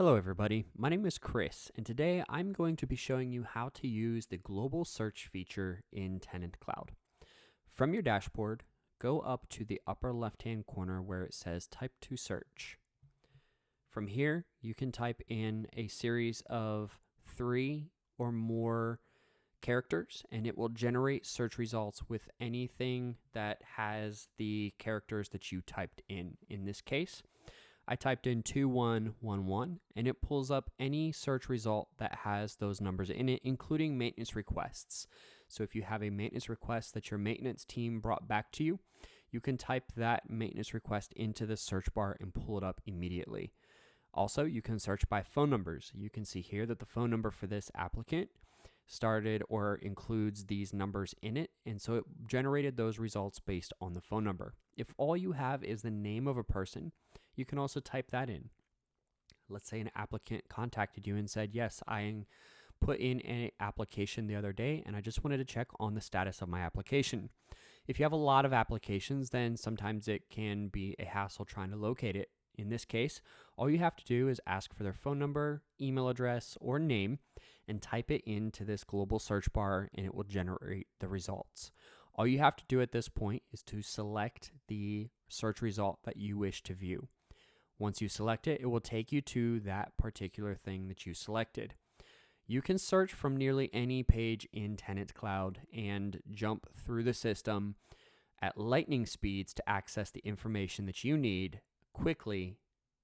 Hello everybody, my name is Chris, and today I'm going to be showing you how to use the global search feature in TenantCloud. From your dashboard, go up to the upper left-hand corner where it says Type to Search. From here, you can type in a series of 3 or more characters, and it will generate search results with anything that has the characters that you typed in. In this case, I typed in 2111 and it pulls up any search result that has those numbers in it, including maintenance requests. So if you have a maintenance request that your maintenance team brought back to you, you can type that maintenance request into the search bar and pull it up immediately. Also, you can search by phone numbers. You can see here that the phone number for this applicant started or includes these numbers in it, and so it generated those results based on the phone number. If all you have is the name of a person, you can also type that in. Let's say an applicant contacted you and said, yes, I put in an application the other day and I just wanted to check on the status of my application. If you have a lot of applications, then sometimes it can be a hassle trying to locate it. In this case, all you have to do is ask for their phone number, email address, or name and type it into this global search bar and it will generate the results. All you have to do at this point is to select the search result that you wish to view. Once you select it, it will take you to that particular thing that you selected. You can search from nearly any page in TenantCloud and jump through the system at lightning speeds to access the information that you need quickly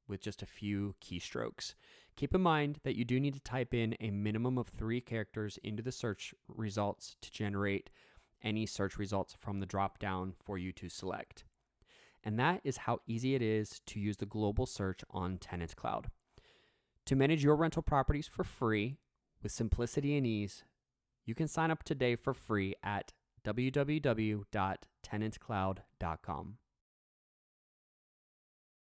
with just a few keystrokes. Keep in mind that you do need to type in a minimum of 3 characters into the search results to generate any search results from the drop down for you to select. And that is how easy it is to use the global search on TenantCloud. To manage your rental properties for free with simplicity and ease, you can sign up today for free at www.tenantcloud.com.